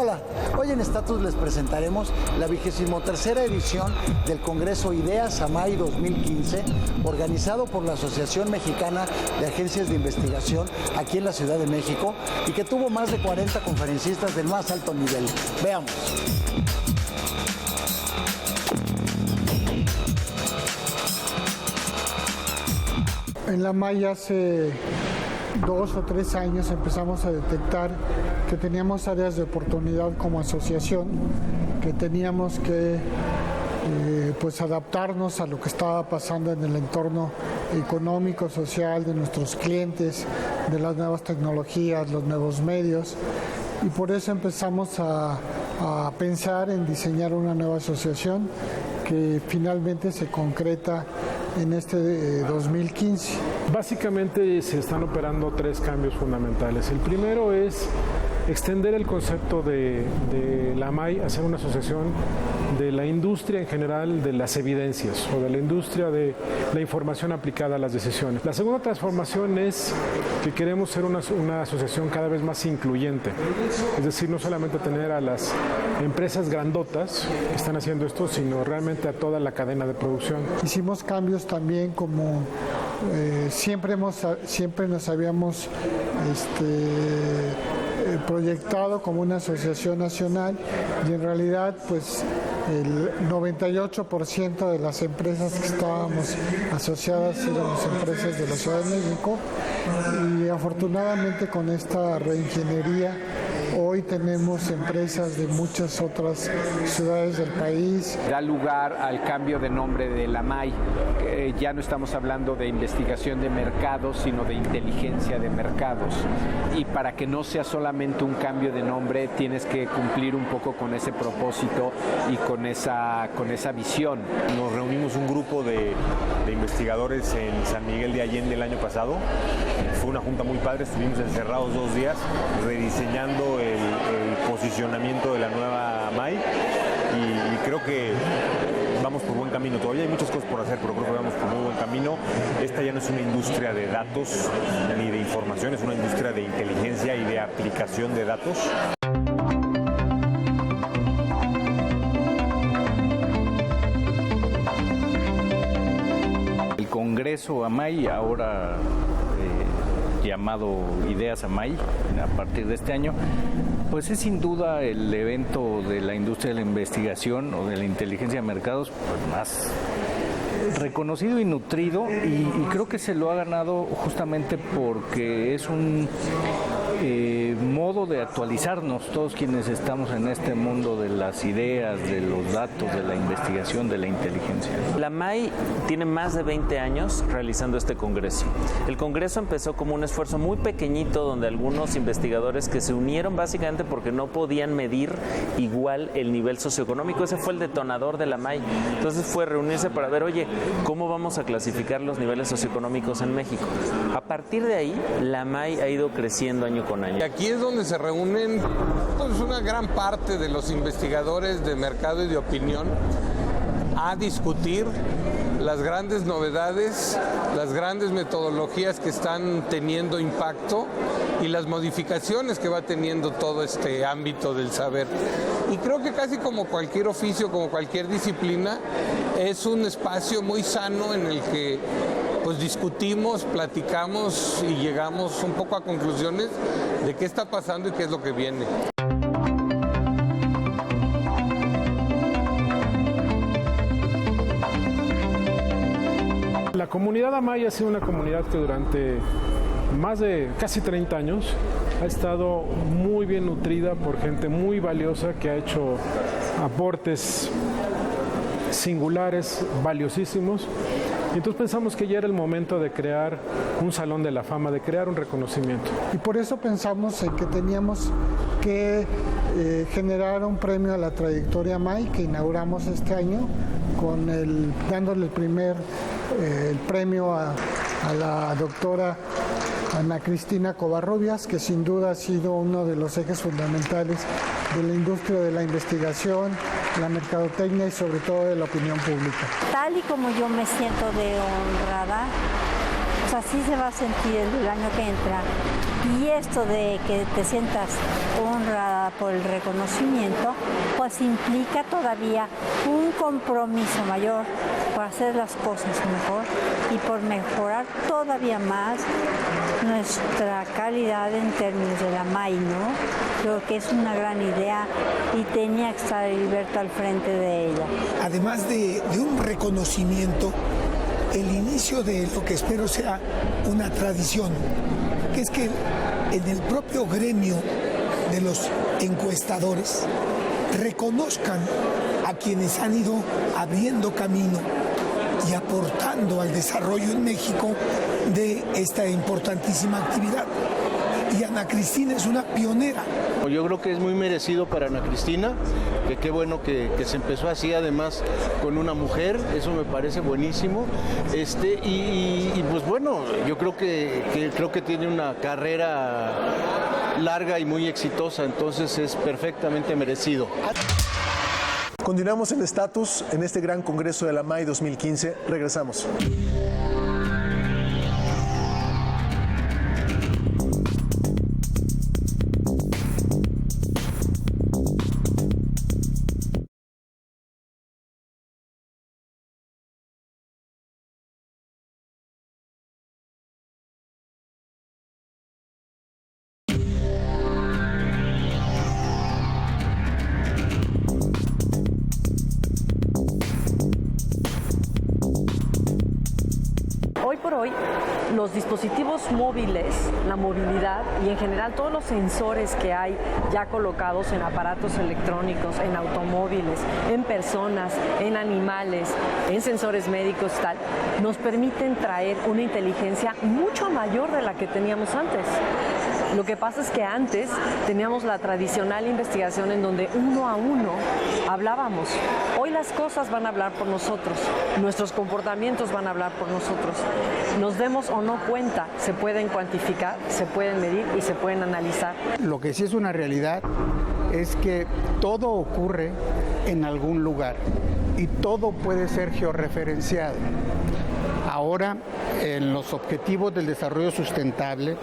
Hola, hoy en Estatus les presentaremos la 23ª edición del Congreso Ideas AMAI 2015, organizado por la Asociación Mexicana de Agencias de Investigación aquí en la Ciudad de México y que tuvo más de 40 conferencistas del más alto nivel. Veamos. En la AMAI hace 2 o 3 años empezamos a detectar que teníamos áreas de oportunidad como asociación, que teníamos que adaptarnos a lo que estaba pasando en el entorno económico, social de nuestros clientes, de las nuevas tecnologías, los nuevos medios, y por eso empezamos a pensar en diseñar una nueva asociación que finalmente se concreta en este 2015. Básicamente se están operando 3 cambios fundamentales. El primero es extender el concepto de la AMAI a ser una asociación de la industria en general de las evidencias o de la industria de la información aplicada a las decisiones. La segunda transformación es que queremos ser una asociación cada vez más incluyente, es decir, no solamente tener a las empresas grandotas que están haciendo esto, sino realmente a toda la cadena de producción. Hicimos cambios también como siempre nos habíamos proyectado como una asociación nacional y en realidad pues el 98% de las empresas que estábamos asociadas éramos empresas de la Ciudad de México y afortunadamente con esta reingeniería hoy tenemos empresas de muchas otras ciudades del país. Da lugar al cambio de nombre de la AMAI. Ya no estamos hablando de investigación de mercados, sino de inteligencia de mercados. Y para que no sea solamente un cambio de nombre, tienes que cumplir un poco con ese propósito y con esa visión. Nos reunimos un grupo de investigadores en San Miguel de Allende el año pasado. Fue una junta muy padre, estuvimos encerrados 2 días rediseñando el posicionamiento de la nueva AMAI y creo que vamos por buen camino. Todavía hay muchas cosas por hacer, pero creo que vamos por muy buen camino. Esta ya no es una industria de datos ni de información, es una industria de inteligencia y de aplicación de datos. El Congreso AMAI, ahora llamado Ideas AMAI, a partir de este año, pues es sin duda el evento de la industria de la investigación o de la inteligencia de mercados pues más reconocido y nutrido y creo que se lo ha ganado justamente porque es un modo de actualizarnos todos quienes estamos en este mundo de las ideas, de los datos, de la investigación, de la inteligencia. La AMAI tiene más de 20 años realizando este congreso. El congreso empezó como un esfuerzo muy pequeñito donde algunos investigadores que se unieron básicamente porque no podían medir igual el nivel socioeconómico. Ese fue el detonador de la AMAI. Entonces fue reunirse para ver, oye, ¿cómo vamos a clasificar los niveles socioeconómicos en México? A partir de ahí, la AMAI ha ido creciendo año con año. Y aquí es donde se reúnen pues, una gran parte de los investigadores de mercado y de opinión a discutir las grandes novedades, las grandes metodologías que están teniendo impacto y las modificaciones que va teniendo todo este ámbito del saber. Y creo que casi como cualquier oficio, como cualquier disciplina, es un espacio muy sano en el que pues discutimos, platicamos y llegamos un poco a conclusiones de qué está pasando y qué es lo que viene. La comunidad AMAI ha sido una comunidad que durante más de casi 30 años ha estado muy bien nutrida por gente muy valiosa que ha hecho aportes singulares, valiosísimos. Y entonces pensamos que ya era el momento de crear un salón de la fama, de crear un reconocimiento. Y por eso pensamos en que teníamos que generar un premio a la trayectoria AMAI que inauguramos este año dándole el premio a la doctora Ana Cristina Covarrubias, que sin duda ha sido uno de los ejes fundamentales de la industria de la investigación, la mercadotecnia y sobre todo de la opinión pública. Tal y como yo me siento de honrada, o sea, sí se va a sentir el año que entra Y esto de que te sientas honrada por el reconocimiento, pues implica todavía un compromiso mayor por hacer las cosas mejor y por mejorar todavía más nuestra calidad en términos de la MAI, ¿no? Creo que es una gran idea y tenía que estar Heriberto al frente de ella. Además de un reconocimiento, el inicio de lo que espero sea una tradición, que es que en el propio gremio de los encuestadores reconozcan a quienes han ido abriendo camino y aportando al desarrollo en México de esta importantísima actividad. Y Ana Cristina es una pionera. Yo creo que es muy merecido para Ana Cristina, que qué bueno que se empezó así, además con una mujer, eso me parece buenísimo. Y pues bueno, yo creo que tiene una carrera larga y muy exitosa, entonces es perfectamente merecido. Continuamos en Estatus, en este gran congreso de la MAI 2015. Regresamos. Los dispositivos móviles, la movilidad y en general todos los sensores que hay ya colocados en aparatos electrónicos, en automóviles, en personas, en animales, en sensores médicos y tal, nos permiten traer una inteligencia mucho mayor de la que teníamos antes. Lo que pasa es que antes teníamos la tradicional investigación en donde uno a uno hablábamos. Hoy las cosas van a hablar por nosotros, nuestros comportamientos van a hablar por nosotros. Nos demos o no cuenta, se pueden cuantificar, se pueden medir y se pueden analizar. Lo que sí es una realidad es que todo ocurre en algún lugar y todo puede ser georreferenciado. Ahora, en los objetivos del desarrollo sustentable,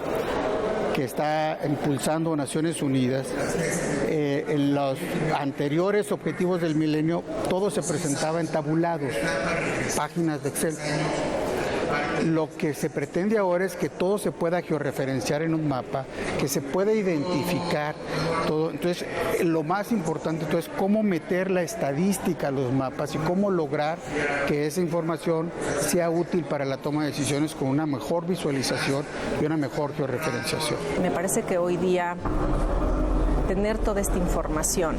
que está impulsando Naciones Unidas, en los anteriores objetivos del milenio, todo se presentaba en tabulados, páginas de Excel. Lo que se pretende ahora es que todo se pueda georreferenciar en un mapa, que se pueda identificar todo. Entonces, lo más importante es cómo meter la estadística a los mapas y cómo lograr que esa información sea útil para la toma de decisiones con una mejor visualización y una mejor georreferenciación. Me parece que hoy día tener toda esta información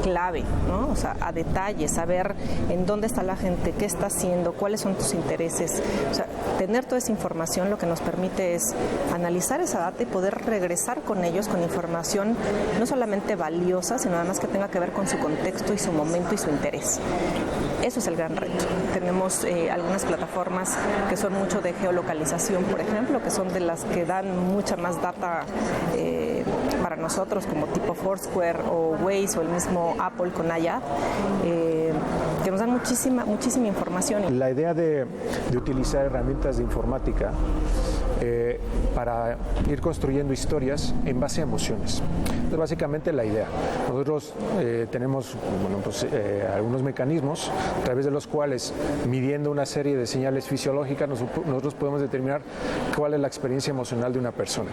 clave, ¿no? O sea, a detalle, saber en dónde está la gente, qué está haciendo, cuáles son tus intereses. O sea, tener toda esa información lo que nos permite es analizar esa data y poder regresar con ellos con información no solamente valiosa, sino además que tenga que ver con su contexto y su momento y su interés. Eso es el gran reto. Tenemos algunas plataformas que son mucho de geolocalización, por ejemplo, que son de las que dan mucha más data para nosotros, como tipo Foursquare o Waze o el mismo Apple con Aya, que nos dan muchísima información. La idea de utilizar herramientas de informática para ir construyendo historias en base a emociones. Es básicamente la idea. Nosotros tenemos algunos mecanismos a través de los cuales, midiendo una serie de señales fisiológicas, nosotros podemos determinar cuál es la experiencia emocional de una persona.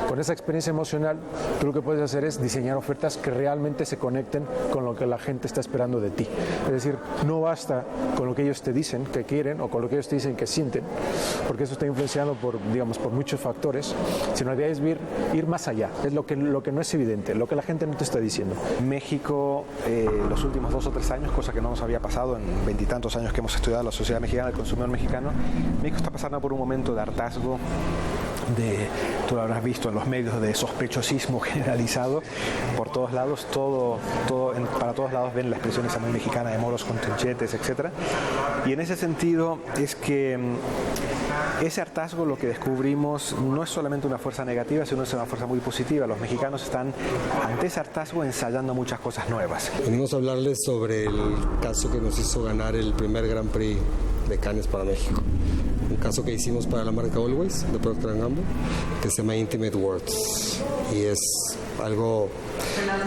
Con esa experiencia emocional, tú lo que puedes hacer es diseñar ofertas que realmente se conecten con lo que la gente está esperando de ti. Es decir, no basta con lo que ellos te dicen que quieren o con lo que ellos te dicen que sienten, porque eso está influenciado por muchos factores, sino la idea es ir más allá. Es lo que no es evidente, lo que la gente no te está diciendo. México, los últimos 2 o 3 años, cosa que no nos había pasado en 20 y tantos años que hemos estudiado la sociedad mexicana, el consumidor mexicano, México está pasando por un momento de hartazgo, tú lo habrás visto en los medios, de sospechosismo generalizado por todos lados, para todos lados ven la expresión esa muy mexicana de moros con trinchetes, etc. Y en ese sentido es que ese hartazgo, lo que descubrimos, no es solamente una fuerza negativa, sino es una fuerza muy positiva. Los mexicanos están ante ese hartazgo ensayando muchas cosas nuevas. Venimos a hablarles sobre el caso que nos hizo ganar el primer Grand Prix de Cannes para México. Un caso que hicimos para la marca Always de Procter & Gamble, que se llama Intimate Words, y es algo,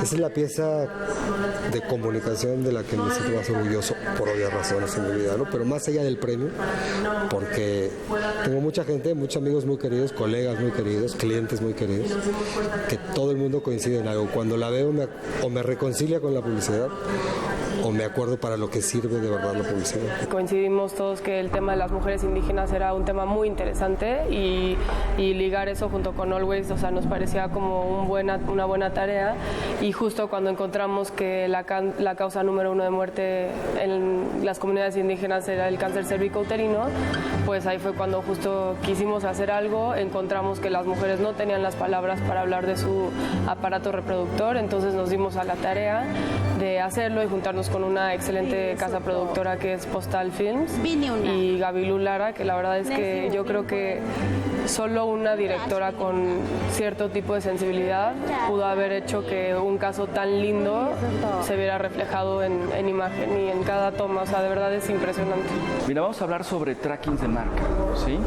esa es la pieza de comunicación de la que me siento más orgulloso por obvias razones en mi vida, ¿no? Pero más allá del premio, porque tengo mucha gente, muchos amigos muy queridos, colegas muy queridos, clientes muy queridos, que todo el mundo coincide en algo. Cuando la veo o me reconcilia con la publicidad, o me acuerdo para lo que sirve de verdad la publicidad. Coincidimos todos que el tema de las mujeres indígenas era un tema muy interesante y ligar eso junto con Always, o sea, nos parecía como una buena tarea, y justo cuando encontramos que la causa número 1 de muerte en las comunidades indígenas era el cáncer cervicouterino, pues ahí fue cuando justo quisimos hacer algo, encontramos que las mujeres no tenían las palabras para hablar de su aparato reproductor, entonces nos dimos a la tarea de hacerlo y juntarnos con una excelente casa productora que es Postal Films y Gabilú Lara, que la verdad es que yo creo que solo una directora con cierto tipo de sensibilidad pudo haber hecho que un caso tan lindo se viera reflejado en imagen y en cada toma, o sea, de verdad es impresionante. Mira, vamos a hablar sobre tracking de marca, ¿sí?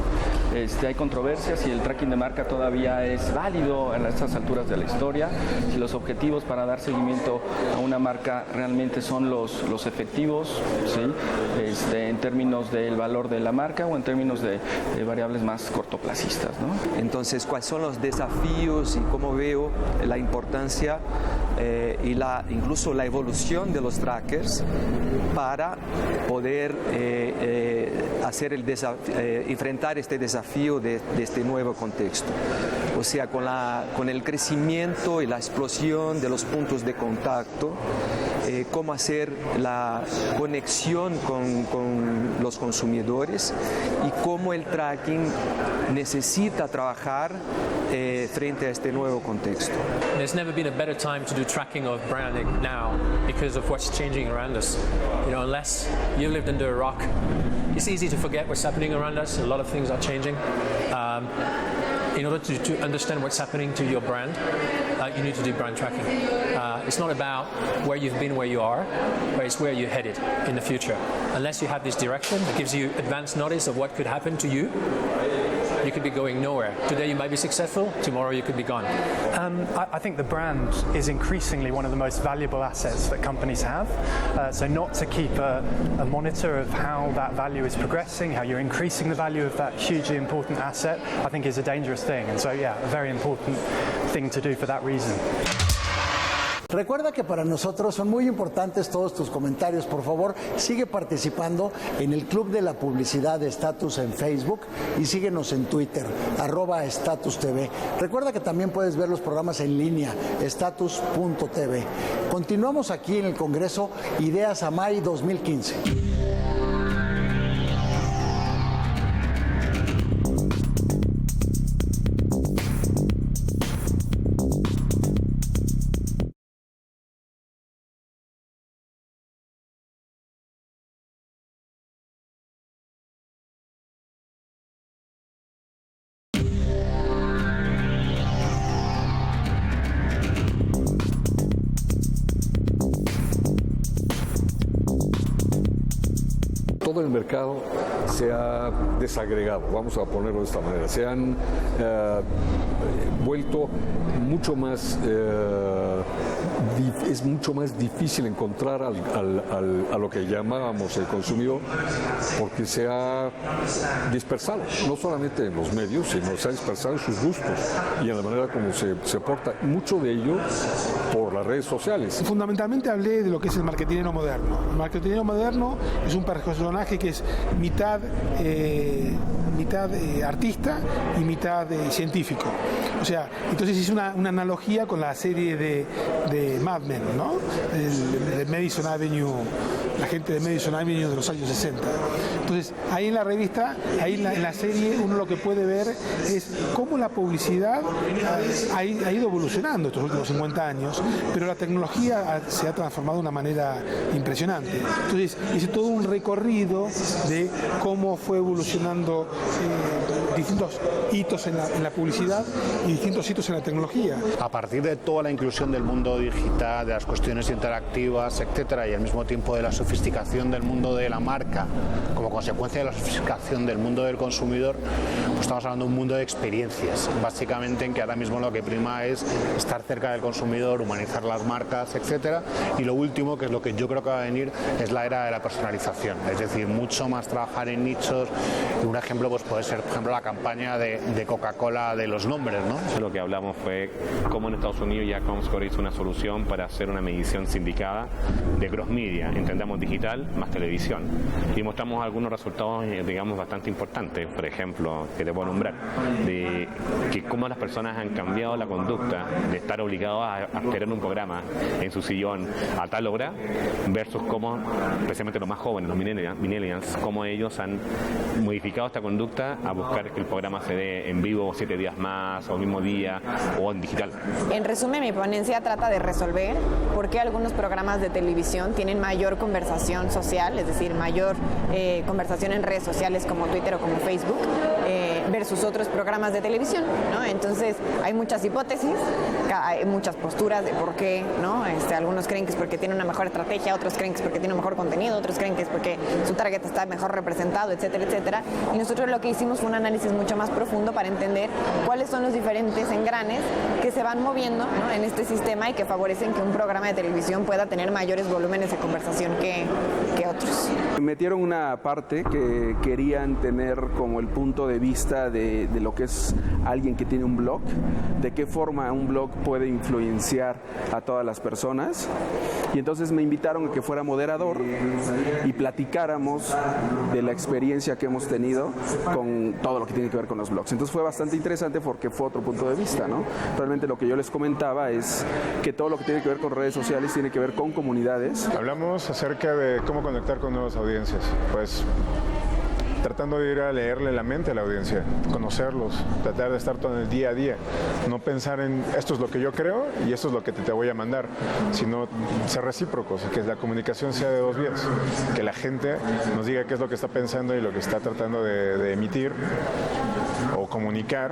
Hay controversias si el tracking de marca todavía es válido en estas alturas de la historia, si los objetivos para dar seguimiento a una marca realmente son los efectivos, ¿sí? En términos del valor de la marca o en términos de variables más cortoplacistas, ¿no? Entonces, ¿cuáles son los desafíos y cómo veo la importancia y incluso la evolución de los trackers para poder enfrentar este desafío de este nuevo contexto? O sea, con el crecimiento y la explosión de los puntos de contacto, cómo hacer la conexión con los consumidores y cómo el tracking necesita trabajar frente a este nuevo contexto. There's never been a better time to do tracking of branding now because of what's changing around us. You know, unless you lived under a rock, it's easy to forget what's happening around us. A lot of things are changing. In order to understand what's happening to your brand, you need to do brand tracking. It's not about where you've been, where you are, but it's where you're headed in the future. Unless you have this direction that gives you advance notice of what could happen to you, you could be going nowhere. Today you might be successful, tomorrow you could be gone. I think the brand is increasingly one of the most valuable assets that companies have. So not to keep a monitor of how that value is progressing, how you're increasing the value of that hugely important asset, I think is a dangerous thing. And so, yeah, a very important thing to do for that reason. Recuerda que para nosotros son muy importantes todos tus comentarios. Por favor, sigue participando en el Club de la Publicidad de Status en Facebook y síguenos en Twitter, @StatusTV. Recuerda que también puedes ver los programas en línea, status.tv. Continuamos aquí en el Congreso Ideas Amay 2015. Todo el mercado se ha desagregado, vamos a ponerlo de esta manera, se han vuelto mucho más, es mucho más difícil encontrar a lo que llamábamos el consumidor, porque se ha dispersado, no solamente en los medios, sino se ha dispersado en sus gustos y en la manera como se porta, mucho de ello por las redes sociales. Fundamentalmente hablé de lo que es el marketinero moderno. El marketinero moderno es un personaje que es mitad artista y mitad científico. O sea, entonces hice una analogía con la serie de Mad Men, ¿no? De Madison Avenue, la gente de Madison Avenue de los años 60. Entonces, ahí en la revista, ahí en la serie, uno lo que puede ver es cómo la publicidad ha ido evolucionando estos últimos 50 años, pero la tecnología se ha transformado de una manera impresionante. Entonces, hice todo un recorrido de cómo fue evolucionando distintos hitos en la publicidad distintos hitos en la tecnología. A partir de toda la inclusión del mundo digital, de las cuestiones interactivas, etcétera, y al mismo tiempo de la sofisticación del mundo de la marca, como consecuencia de la sofisticación del mundo del consumidor, pues estamos hablando de un mundo de experiencias, básicamente en que ahora mismo lo que prima es estar cerca del consumidor, humanizar las marcas, etcétera, y lo último, que es lo que yo creo que va a venir, es la era de la personalización, es decir, mucho más trabajar en nichos. Un ejemplo pues puede ser, por ejemplo, la campaña de Coca-Cola de los nombres, ¿no? Lo que hablamos fue cómo en Estados Unidos ya Comscore hizo una solución para hacer una medición sindicada de cross media, entendamos digital más televisión, y mostramos algunos resultados, digamos, bastante importantes. Por ejemplo, que te puedo nombrar, de que cómo las personas han cambiado la conducta de estar obligados a tener un programa en su sillón a tal hora versus cómo, especialmente los más jóvenes, los millennials, cómo ellos han modificado esta conducta a buscar que el programa se dé en vivo 7 días más, o el mismo día, o en digital. En resumen, mi ponencia trata de resolver por qué algunos programas de televisión tienen mayor conversación social, es decir, mayor conversación en redes sociales como Twitter o como Facebook, versus otros programas de televisión, ¿no? Entonces, hay muchas hipótesis, hay muchas posturas de por qué, ¿no? Algunos creen que es porque tiene una mejor estrategia, otros creen que es porque tiene un mejor contenido, otros creen que es porque su target está mejor representado, etcétera, etcétera. Y nosotros lo que hicimos fue un análisis mucho más profundo para entender cuáles son los diferentes engranes que se van moviendo, ¿no?, en este sistema y que favorecen que un programa de televisión pueda tener mayores volúmenes de conversación que otros. Metieron una parte que querían tener como el punto de vista de lo que es alguien que tiene un blog, de qué forma un blog puede influenciar a todas las personas. Y entonces me invitaron a que fuera moderador y platicáramos de la experiencia que hemos tenido con todo lo que tiene que ver con los blogs. Entonces fue bastante interesante porque fue otro punto de vista, ¿no? Realmente lo que yo les comentaba es que todo lo que tiene que ver con redes sociales tiene que ver con comunidades. Hablamos acerca de cómo conectar con nuevas audiencias. Pues tratando de ir a leerle la mente a la audiencia, conocerlos, tratar de estar todo en el día a día, no pensar en esto es lo que yo creo y esto es lo que te voy a mandar, sino ser recíprocos, que la comunicación sea de dos vías, que la gente nos diga qué es lo que está pensando y lo que está tratando de emitir o comunicar,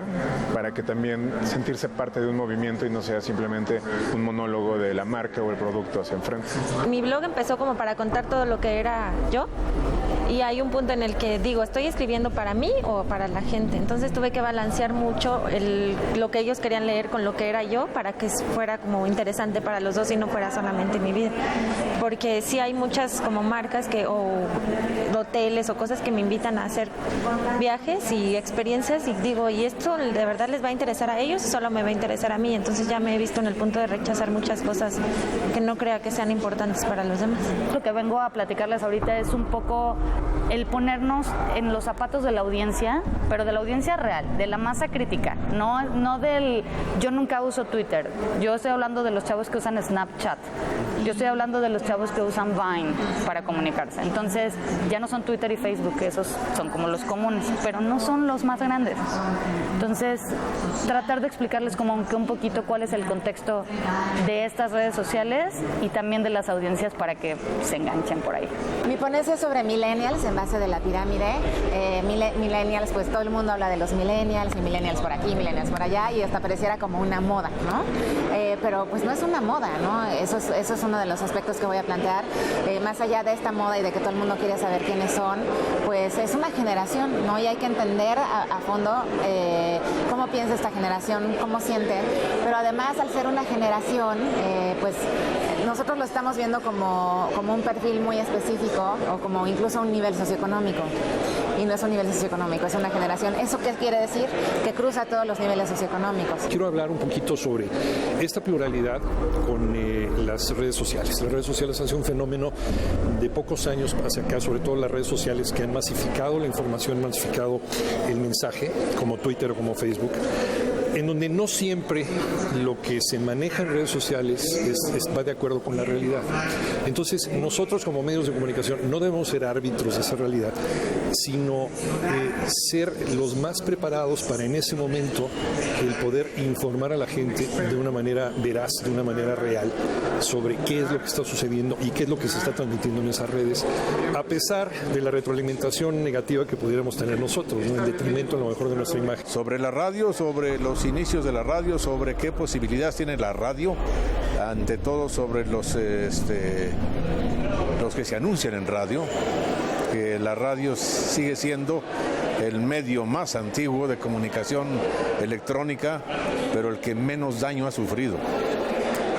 para que también sentirse parte de un movimiento y no sea simplemente un monólogo de la marca o el producto hacia enfrente. Mi blog empezó como para contar todo lo que era yo, y hay un punto en el que digo, ¿estoy escribiendo para mí o para la gente? Entonces tuve que balancear mucho lo que ellos querían leer con lo que era yo, para que fuera como interesante para los dos y no fuera solamente mi vida. Porque sí hay muchas como marcas o hoteles o cosas que me invitan a hacer viajes y experiencias, y digo, ¿y esto de verdad les va a interesar a ellos o solo me va a interesar a mí? Entonces ya me he visto en el punto de rechazar muchas cosas que no crea que sean importantes para los demás. Lo que vengo a platicarles ahorita es un poco el ponernos en los zapatos de la audiencia, pero de la audiencia real, de la masa crítica, no del yo nunca uso Twitter, yo estoy hablando de los chavos que usan Snapchat, yo estoy hablando de los chavos que usan Vine para comunicarse. Entonces ya no son Twitter y Facebook, esos son como los comunes, pero no son los más grandes. Entonces tratar de explicarles como que un poquito cuál es el contexto de estas redes sociales y también de las audiencias para que se enganchen por ahí. Mi ponencia es sobre millennials en base de la pirámide. Millennials, pues todo el mundo habla de los millennials y millennials por aquí, millennials por allá, y hasta pareciera como una moda, ¿no? Pero pues no es una moda, ¿no? Eso es uno de los aspectos que voy a plantear. Más allá de esta moda y de que todo el mundo quiere saber quiénes son, pues es una generación, ¿no? Y hay que entender a fondo cómo piensa esta generación, cómo siente. Pero además, al ser una generación, pues nosotros lo estamos viendo como un perfil muy específico o como incluso un nivel socioeconómico. Y no es un nivel socioeconómico, es una generación. ¿Eso qué quiere decir? Que cruza todos los niveles socioeconómicos. Quiero hablar un poquito sobre esta pluralidad con las redes sociales. Las redes sociales han sido un fenómeno de pocos años hacia acá, sobre todo las redes sociales que han masificado la información, masificado el mensaje, como Twitter o como Facebook, en donde no siempre lo que se maneja en redes sociales va de acuerdo con la realidad. Entonces, nosotros como medios de comunicación no debemos ser árbitros de esa realidad, sino ser los más preparados para en ese momento el poder informar a la gente de una manera veraz, de una manera real, sobre qué es lo que está sucediendo y qué es lo que se está transmitiendo en esas redes, a pesar de la retroalimentación negativa que pudiéramos tener nosotros, ¿no? En detrimento a lo mejor de nuestra imagen. Sobre la radio, sobre los inicios de la radio, sobre qué posibilidades tiene la radio, ante todo sobre los que se anuncian en radio, que la radio sigue siendo el medio más antiguo de comunicación electrónica, pero el que menos daño ha sufrido.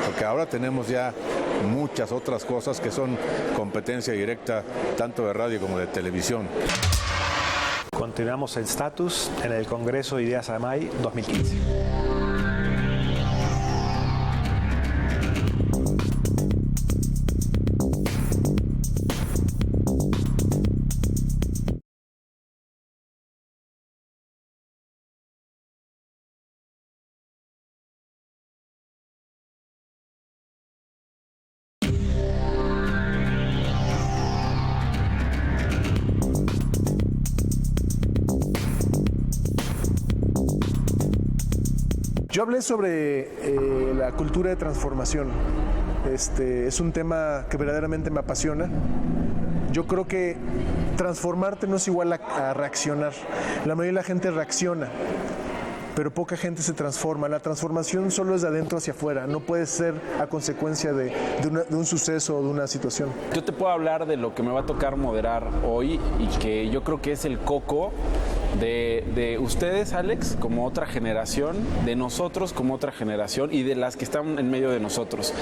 Porque ahora tenemos ya muchas otras cosas que son competencia directa tanto de radio como de televisión. Continuamos el status en el Congreso Ideas AMAI 2015. Yo hablé sobre la cultura de transformación. Es un tema que verdaderamente me apasiona. Yo creo que transformarte no es igual a reaccionar. La mayoría de la gente reacciona, pero poca gente se transforma. La transformación solo es de adentro hacia afuera, no puede ser a consecuencia de un suceso o de una situación. Yo te puedo hablar de lo que me va a tocar moderar hoy y que yo creo que es el coco de ustedes, Alex, como otra generación, de nosotros como otra generación y de las que están en medio de nosotros.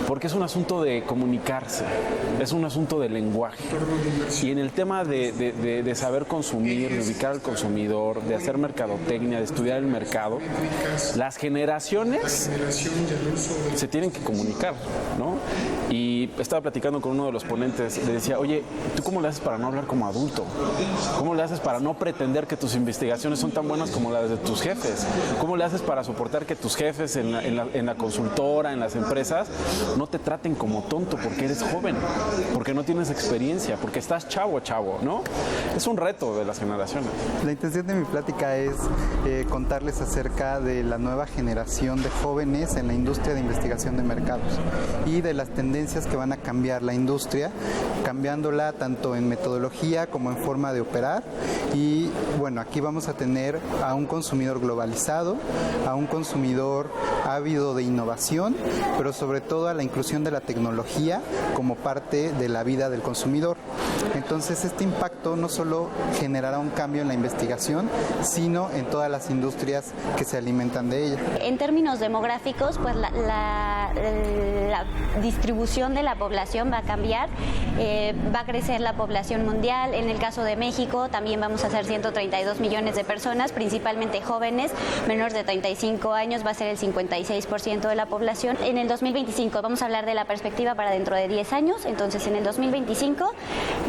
Porque es un asunto de comunicarse, es un asunto de lenguaje. Y en el tema de saber consumir, de ubicar al consumidor, de hacer mercadotecnia, de estudiar el mercado, las generaciones se tienen que comunicar, ¿no? Y estaba platicando con uno de los ponentes, le decía, oye, ¿tú cómo le haces para no hablar como adulto? ¿Cómo le haces para no pretender que tus investigaciones son tan buenas como las de tus jefes? ¿Cómo le haces para soportar que tus jefes en la consultora, en las empresas, no te traten como tonto porque eres joven, porque no tienes experiencia, porque estás chavo, ¿no? Es un reto de las generaciones. La intención de mi plática es contarles acerca de la nueva generación de jóvenes en la industria de investigación de mercados y de las tendencias que van a cambiar la industria, cambiándola tanto en metodología como en forma de operar. Y bueno, aquí vamos a tener a un consumidor globalizado, a un consumidor ávido de innovación, pero sobre todo a la inclusión de la tecnología como parte de la vida del consumidor. Entonces, este impacto no solo generará un cambio en la investigación, sino en todas las industrias que se alimentan de ella. En términos demográficos, pues la distribución de la población va a cambiar, va a crecer la población mundial. En el caso de México también vamos a ser 132 millones de personas, principalmente jóvenes, menores de 35 años, va a ser el 56% de la población. En el 2025 vamos a hablar de la perspectiva para dentro de 10 años, entonces en el 2025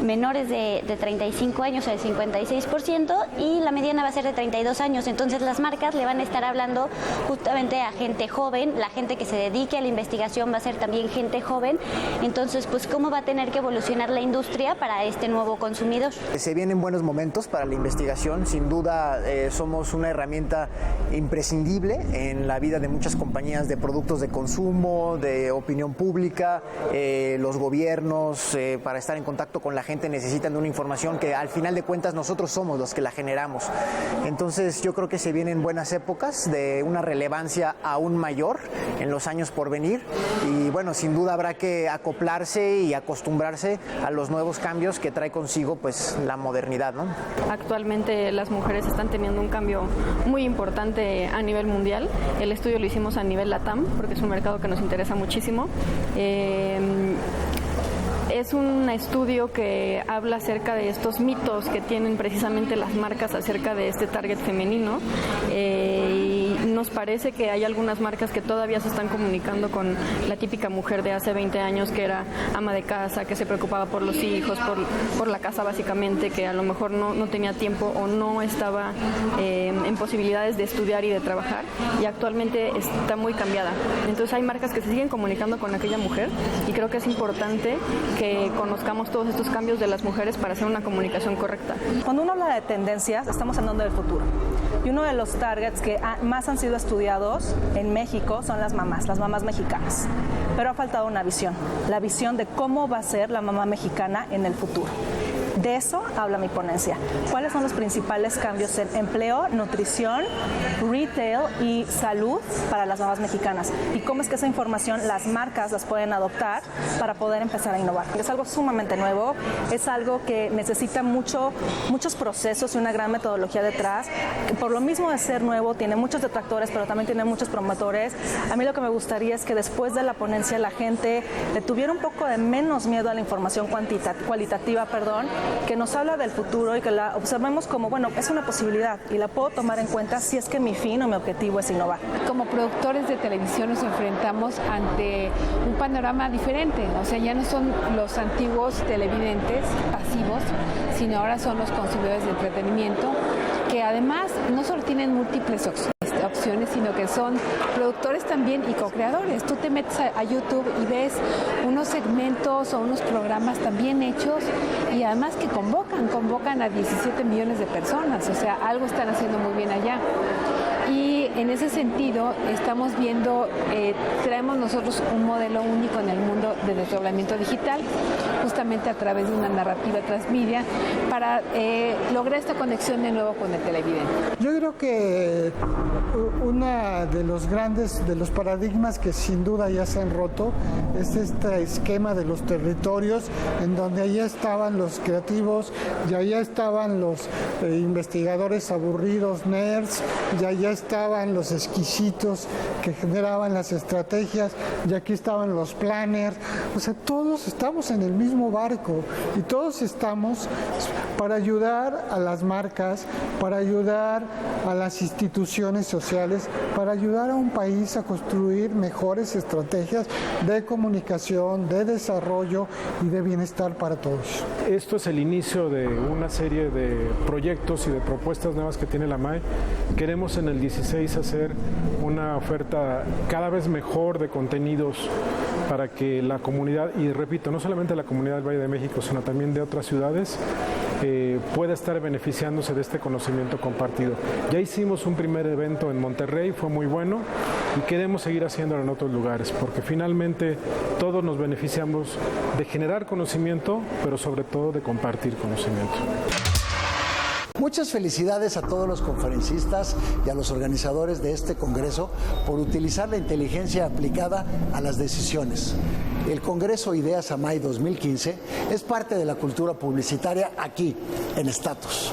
menores de 35 años el 56% y la mediana va a ser de 32 años, entonces las marcas le van a estar hablando justamente a gente joven, la gente que se dedique a la investigación va a ser también gente joven, entonces pues cómo va a tener que evolucionar la industria para este nuevo consumidor. Se vienen buenos momentos para la investigación, sin duda somos una herramienta imprescindible en la vida de muchas compañías de productos de consumo, de opinión pública, los gobiernos para estar en contacto con la gente necesitan de una información que al final de cuentas nosotros somos los que la generamos. Entonces yo creo que se vienen buenas épocas de una relevancia aún mayor en los años por venir y bueno, sin duda habrá que acoplarse y acostumbrarse a los nuevos cambios que trae consigo pues la modernidad, ¿no? Actualmente las mujeres están teniendo un cambio muy importante a nivel mundial. El estudio lo hicimos a nivel LATAM porque es un mercado que nos interesa muchísimo. Es un estudio que habla acerca de estos mitos que tienen precisamente las marcas acerca de este target femenino y nos parece que hay algunas marcas que todavía se están comunicando con la típica mujer de hace 20 años que era ama de casa, que se preocupaba por los hijos, por la casa básicamente, que a lo mejor no tenía tiempo o no estaba en posibilidades de estudiar y de trabajar, y actualmente está muy cambiada. Entonces hay marcas que se siguen comunicando con aquella mujer y creo que es importante que conozcamos todos estos cambios de las mujeres para hacer una comunicación correcta. Cuando uno habla de tendencias, estamos hablando del futuro. Y uno de los targets que más han sido estudiados en México son las mamás mexicanas. Pero ha faltado una visión, la visión de cómo va a ser la mamá mexicana en el futuro. De eso habla mi ponencia. ¿Cuáles son los principales cambios en empleo, nutrición, retail y salud para las mamás mexicanas? Y cómo es que esa información las marcas las pueden adoptar para poder empezar a innovar. Es algo sumamente nuevo, es algo que necesita muchos procesos y una gran metodología detrás. Que por lo mismo de ser nuevo, tiene muchos detractores, pero también tiene muchos promotores. A mí lo que me gustaría es que después de la ponencia la gente le tuviera un poco de menos miedo a la información cualitativa, que nos habla del futuro y que la observemos como, bueno, es una posibilidad y la puedo tomar en cuenta si es que mi fin o mi objetivo es innovar. Como productores de televisión nos enfrentamos ante un panorama diferente, o sea, ya no son los antiguos televidentes pasivos, sino ahora son los consumidores de entretenimiento, que además no solo tienen múltiples opciones, sino que son productores también y co-creadores. Tú te metes a YouTube y ves unos segmentos o unos programas también hechos y además que convocan a 17 millones de personas, o sea, algo están haciendo muy bien allá. Y en ese sentido estamos viendo, traemos nosotros un modelo único en el mundo de desdoblamiento digital, justamente a través de una narrativa transmedia, para lograr esta conexión de nuevo con el televidente. Yo creo que uno de los paradigmas que sin duda ya se han roto es este esquema de los territorios, en donde allá estaban los creativos, y allá estaban los investigadores aburridos, nerds, y allá estaban los exquisitos que generaban las estrategias, y aquí estaban los planners. O sea, todos estamos en el mismo barco y todos estamos para ayudar a las marcas, para ayudar a las instituciones sociales, para ayudar a un país a construir mejores estrategias de comunicación, de desarrollo y de bienestar para todos. Esto es el inicio de una serie de proyectos y de propuestas nuevas que tiene la MAE. Queremos en el 16 hacer una oferta cada vez mejor de contenidos para que la comunidad, y repito, no solamente la comunidad del Valle de México, sino también de otras ciudades, pueda estar beneficiándose de este conocimiento compartido. Ya hicimos un primer evento en Monterrey, fue muy bueno y queremos seguir haciéndolo en otros lugares, porque finalmente todos nos beneficiamos de generar conocimiento, pero sobre todo de compartir conocimiento. Muchas felicidades a todos los conferencistas y a los organizadores de este congreso por utilizar la inteligencia aplicada a las decisiones. El Congreso Ideas Amay 2015 es parte de la cultura publicitaria aquí, en Status.